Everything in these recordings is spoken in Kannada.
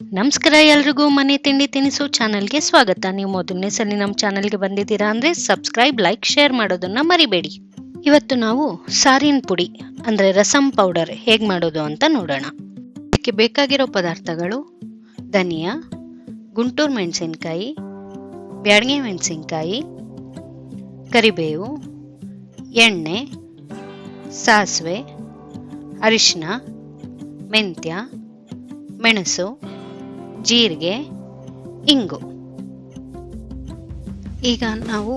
ನಮಸ್ಕಾರ ಎಲ್ರಿಗೂ ಮನೆ ತಿಂಡಿ ತಿನಿಸು ಚಾನಲ್ಗೆ ಸ್ವಾಗತ. ನೀವು ಮೊದಲನೇ ಸಲ ನಮ್ಮ ಚಾನಲ್ಗೆ ಬಂದಿದ್ದೀರಾ ಅಂದರೆ ಸಬ್ಸ್ಕ್ರೈಬ್, ಲೈಕ್, ಶೇರ್ ಮಾಡೋದನ್ನ ಮರಿಬೇಡಿ. ಇವತ್ತು ನಾವು ಸಾರಿನ ಪುಡಿ ಅಂದರೆ ರಸಂ ಪೌಡರ್ ಹೇಗೆ ಮಾಡೋದು ಅಂತ ನೋಡೋಣ. ಇದಕ್ಕೆ ಬೇಕಾಗಿರೋ ಪದಾರ್ಥಗಳು: ಧನಿಯಾ, ಗುಂಟೂರು ಮೆಣಸಿನ್ಕಾಯಿ, ಬ್ಯಾಡಗೆ ಮೆಣಸಿನ್ಕಾಯಿ, ಕರಿಬೇವು, ಎಣ್ಣೆ, ಸಾಸಿವೆ, ಅರಿಶಿನ, ಮೆಂತ್ಯ, ಮೆಣಸು, ಜೀರಿಗೆ, ಇಂಗು. ಈಗ ನಾವು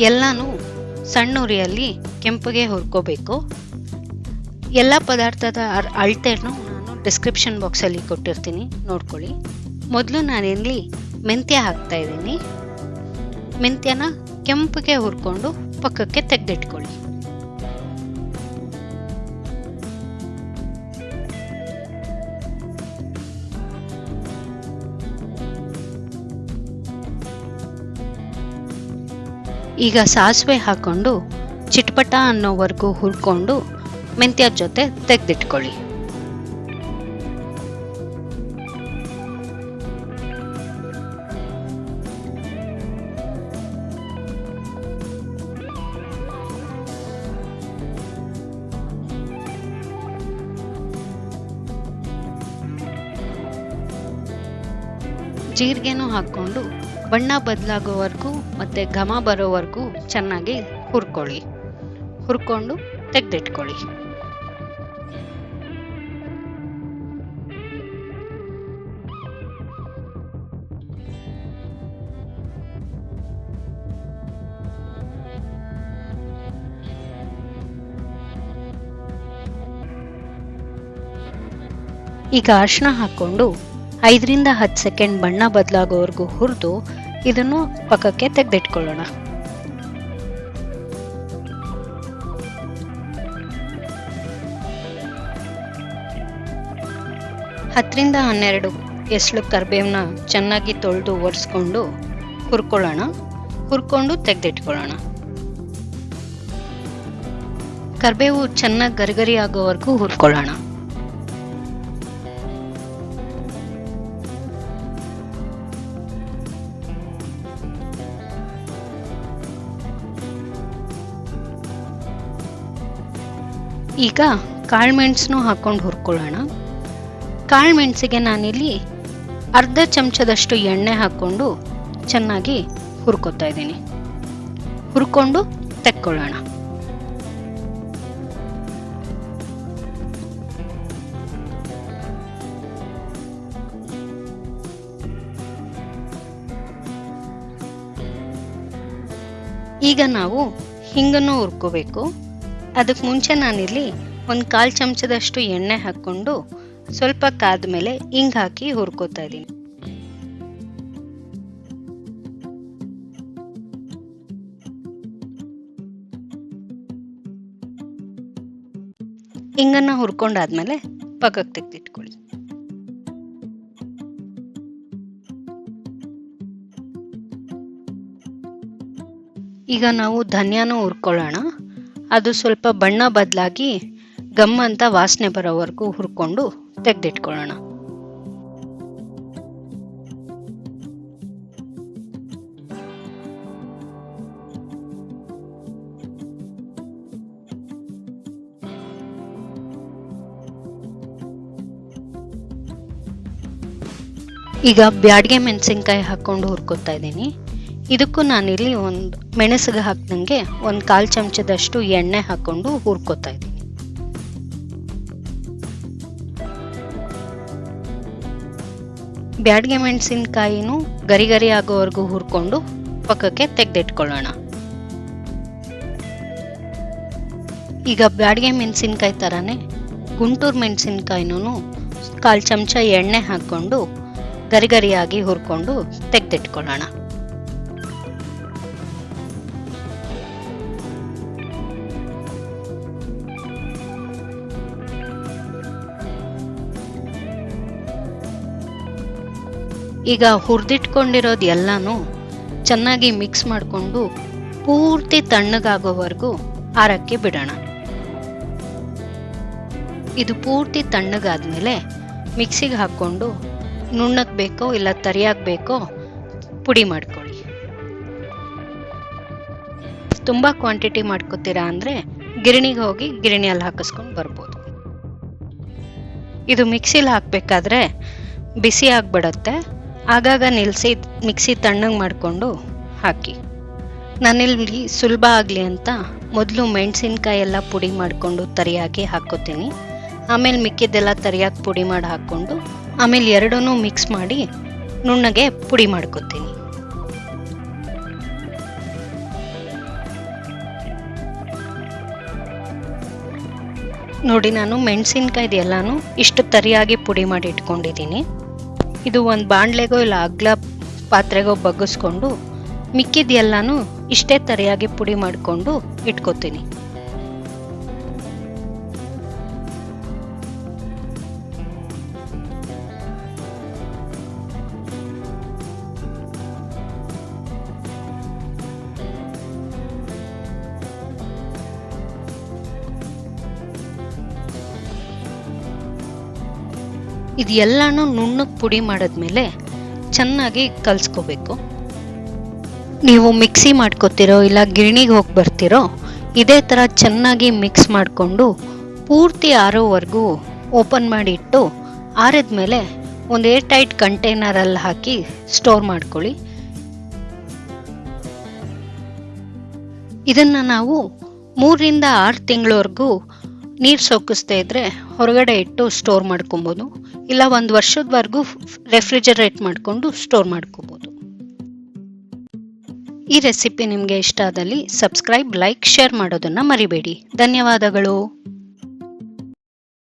ಎಲ್ಲನೂ ಸಣ್ಣ ಉರಿಯಲ್ಲಿ ಕೆಂಪಗೆ ಹುರ್ಕೋಬೇಕು. ಎಲ್ಲ ಪದಾರ್ಥದ ಅಳತೆಯನ್ನು ನಾನು ಡಿಸ್ಕ್ರಿಪ್ಷನ್ ಬಾಕ್ಸಲ್ಲಿ ಕೊಟ್ಟಿರ್ತೀನಿ, ನೋಡ್ಕೊಳ್ಳಿ. ಮೊದಲು ನಾನಿಲ್ಲಿ ಮೆಂತ್ಯ ಹಾಕ್ತಾ ಇದ್ದೀನಿ. ಮೆಂತ್ಯನ ಕೆಂಪಗೆ ಹುರ್ಕೊಂಡು ಪಕ್ಕಕ್ಕೆ ತೆಗೆದಿಟ್ಕೊಳ್ಳಿ. ಈಗ ಸಾಸಿವೆ ಹಾಕೊಂಡು ಚಿಟ್ಪಟ ಅನ್ನೋವರೆಗೂ ಹುರ್ಕೊಂಡು ಮೆಂತ್ಯದ ಜೊತೆ ತೆಗೆದಿಟ್ಕೊಳ್ಳಿ. ಜೀರಿಗೆನೂ ಹಾಕ್ಕೊಂಡು ಬಣ್ಣ ಬದಲಾಗೋವರೆಗೂ ಮತ್ತು ಘಮ ಬರೋವರೆಗೂ ಚೆನ್ನಾಗಿ ಹುರ್ಕೊಂಡು ತೆಗೆದಿಟ್ಕೊಳ್ಳಿ. ಈಗ ಅರಿಶಿನ ಹಾಕ್ಕೊಂಡು 5ರಿಂದ 10 ಸೆಕೆಂಡ್ ಬಣ್ಣ ಬದಲಾಗೋವರೆಗೂ ಹುರಿದು ಇದನ್ನು ಪಕ್ಕಕ್ಕೆ ತೆಗೆದಿಟ್ಕೊಳ್ಳೋಣ. ಹತ್ತರಿಂದ 12 ಎಸಳು ಕರಿಬೇವನ್ನ ಚೆನ್ನಾಗಿ ತೊಳೆದು ಒರೆಸ್ಕೊಂಡು ಹುರ್ಕೊಂಡು ತೆಗೆದಿಟ್ಕೊಳ್ಳೋಣ. ಕರಿಬೇವು ಚೆನ್ನಾಗಿ ಗರಿಗರಿ ಆಗೋವರೆಗೂ ಹುರ್ಕೊಳ್ಳೋಣ. ಈಗ ಕಾಳುಮೆಣಸನ್ನು ಹಾಕೊಂಡು ಹುರ್ಕೊಳ್ಳೋಣ. ಕಾಳುಮೆಣಸಿಗೆ ನಾನಿಲ್ಲಿ ಅರ್ಧ ಚಮಚದಷ್ಟು ಎಣ್ಣೆ ಹಾಕ್ಕೊಂಡು ಚೆನ್ನಾಗಿ ಹುರ್ಕೋತಾ ಇದ್ದೀನಿ. ಹುರ್ಕೊಂಡು ತೆಕ್ಕೊಳ್ಳೋಣ. ಈಗ ನಾವು ಹಿಂಗನ್ನು ಹುರ್ಕೋಬೇಕು. ಅದಕ್ಕೆ ಮುಂಚೆ ನಾನಿಲ್ಲಿ 1/4 ಚಮಚದಷ್ಟು ಎಣ್ಣೆ ಹಾಕ್ಕೊಂಡು ಸ್ವಲ್ಪ ಕಾದ್ಮೇಲೆ ಹಿಂಗ್ ಹಾಕಿ ಹುರ್ಕೋತಾ ಇದ್ದೀನಿ. ಹಿಂಗನ್ನ ಹುರ್ಕೊಂಡಾದ್ಮೇಲೆ ಪಕ್ಕಕ್ಕೆ ತೆಗೆದಿಟ್ಕೊಳ್ಳಿ. ಈಗ ನಾವು ಧನಿಯಾನು ಹುರ್ಕೊಳ್ಳೋಣ. ಅದು ಸ್ವಲ್ಪ ಬಣ್ಣ ಬದಲಾಗಿ ಗಮ್ ಅಂತ ವಾಸನೆ ಬರೋವರೆಗೂ ಹುರ್ಕೊಂಡು ತೆಗೆದಿಟ್ಕೊಳ್ಳೋಣ. ಈಗ ಬ್ಯಾಡಗೆ ಮೆಣಸಿನ್ಕಾಯಿ ಹಾಕೊಂಡು ಹುರ್ಕೋತಾ ಇದ್ದೀನಿ. ಇದಕ್ಕೂ ನಾನಿಲ್ಲಿ ಒಂದು ಮೆಣಸಿಗೆ ಹಾಕ್ದಂಗೆ 1/4 ಚಮಚದಷ್ಟು ಎಣ್ಣೆ ಹಾಕೊಂಡು ಹುರ್ಕೋತಾ ಇದ್ದೀನಿ. ಬ್ಯಾಡಗೆ ಮೆಣಸಿನ್ಕಾಯಿನೂ ಗರಿ ಆಗೋವರೆಗೂ ಹುರ್ಕೊಂಡು ಪಕ್ಕಕ್ಕೆ ತೆಗೆದಿಟ್ಕೊಳ್ಳೋಣ. ಈಗ ಬ್ಯಾಡಗೆ ಮೆಣಸಿನ್ಕಾಯಿ ಥರನೇ ಗುಂಟೂರು ಮೆಣಸಿನ್ಕಾಯಿನೂ 1/4 ಚಮಚ ಎಣ್ಣೆ ಹಾಕ್ಕೊಂಡು ಗರಿಯಾಗಿ ಹುರ್ಕೊಂಡು ತೆಗೆದಿಟ್ಕೊಳ್ಳೋಣ. ಈಗ ಹುರಿದಿಟ್ಕೊಂಡಿರೋದು ಎಲ್ಲನೂ ಚೆನ್ನಾಗಿ ಮಿಕ್ಸ್ ಮಾಡಿಕೊಂಡು ಪೂರ್ತಿ ತಣ್ಣಗಾಗೋವರೆಗೂ ಆರಕ್ಕೆ ಬಿಡೋಣ. ಇದು ಪೂರ್ತಿ ತಣ್ಣಗಾದ್ಮೇಲೆ ಮಿಕ್ಸಿಗೆ ಹಾಕ್ಕೊಂಡು ನುಣ್ಣಗೆ ಬೇಕೋ ಇಲ್ಲ ತರಿಯಾಗಿ ಬೇಕೋ ಪುಡಿ ಮಾಡ್ಕೊಳ್ಳಿ. ತುಂಬ ಕ್ವಾಂಟಿಟಿ ಮಾಡ್ಕೋತೀರಾ ಅಂದರೆ ಗಿರಣಿಗೆ ಹೋಗಿ ಗಿರಣಿಯಲ್ಲಿ ಹಾಕಿಸ್ಕೊಂಡು ಬರ್ಬೋದು. ಇದು ಮಿಕ್ಸಿಲಿ ಹಾಕಬೇಕಾದ್ರೆ ಬಿಸಿ ಆಗಿಬಿಡುತ್ತೆ. ಆಗಾಗ ನಿಲ್ಲಿಸಿ ಮಿಕ್ಸಿ ತಣ್ಣಗೆ ಮಾಡಿಕೊಂಡು ಹಾಕಿ. ನಾನಿಲ್ಲಿ ಸುಲಭ ಆಗಲಿ ಅಂತ ಮೊದಲು ಮೆಣಸಿನ್ಕಾಯಿ ಎಲ್ಲ ಪುಡಿ ಮಾಡಿಕೊಂಡು ತರಿಯಾಗಿ ಹಾಕ್ಕೋತೀನಿ. ಆಮೇಲೆ ಮಿಕ್ಕಿದ್ದೆಲ್ಲ ತರಿಯಾಗಿ ಪುಡಿ ಮಾಡಿ ಹಾಕ್ಕೊಂಡು ಆಮೇಲೆ ಎರಡನ್ನೂ ಮಿಕ್ಸ್ ಮಾಡಿ ನುಣ್ಣಗೆ ಪುಡಿ ಮಾಡ್ಕೋತೀನಿ. ನೋಡಿ, ನಾನು ಮೆಣಸಿನ್ಕಾಯ್ದು ಎಲ್ಲನೂ ಇಷ್ಟು ತರಿಯಾಗಿ ಪುಡಿ ಮಾಡಿ ಇಟ್ಕೊಂಡಿದ್ದೀನಿ. ಇದು ಒಂದು ಬಾಣಲೆಗೋ ಇಲ್ಲ ಅಗ್ಲ ಪಾತ್ರೆಗೋ ಬಗ್ಗಿಸ್ಕೊಂಡು ಮಿಕ್ಕಿದ್ದೆಲ್ಲನೂ ಇಷ್ಟೇ ತರಿಯಾಗಿ ಪುಡಿ ಮಾಡಿಕೊಂಡು ಇಟ್ಕೋತೀನಿ. ಇದು ಎಲ್ಲನೂ ನುಣ್ಣಗೆ ಪುಡಿ ಮಾಡಿದ್ಮೇಲೆ ಚೆನ್ನಾಗಿ ಕಲಿಸ್ಕೋಬೇಕು. ನೀವು ಮಿಕ್ಸಿ ಮಾಡ್ಕೋತಿರೋ ಇಲ್ಲ ಗಿರಣಿಗೆ ಹೋಗಿ ಬರ್ತಿರೋ ಇದೇ ಥರ ಚೆನ್ನಾಗಿ ಮಿಕ್ಸ್ ಮಾಡಿಕೊಂಡು ಪೂರ್ತಿ ಆರೋವರೆಗೂ ಓಪನ್ ಮಾಡಿ ಇಟ್ಟು ಆರಿದ್ಮೇಲೆ ಒಂದು ಏರ್ ಟೈಟ್ ಕಂಟೈನರಲ್ಲಿ ಹಾಕಿ ಸ್ಟೋರ್ ಮಾಡ್ಕೊಳ್ಳಿ. ಇದನ್ನು ನಾವು 3ರಿಂದ 6 ತಿಂಗಳವರೆಗೂ ನೀರು ಸೋಕಿಸ್ತಾ ಇದ್ದರೆ ಹೊರಗಡೆ ಇಟ್ಟು ಸ್ಟೋರ್ ಮಾಡ್ಕೊಬೋದು. ಇಲ್ಲ 1 ವರ್ಷದವರೆಗೂ ರೆಫ್ರಿಜರೇಟ್ ಮಾಡಿಕೊಂಡು ಸ್ಟೋರ್ ಮಾಡ್ಕೋಬೋದು. ಈ ರೆಸಿಪಿ ನಿಮಗೆ ಇಷ್ಟ ಆದಲ್ಲಿ ಸಬ್ಸ್ಕ್ರೈಬ್, ಲೈಕ್, ಶೇರ್ ಮಾಡೋದನ್ನು ಮರಿಬೇಡಿ. ಧನ್ಯವಾದಗಳು.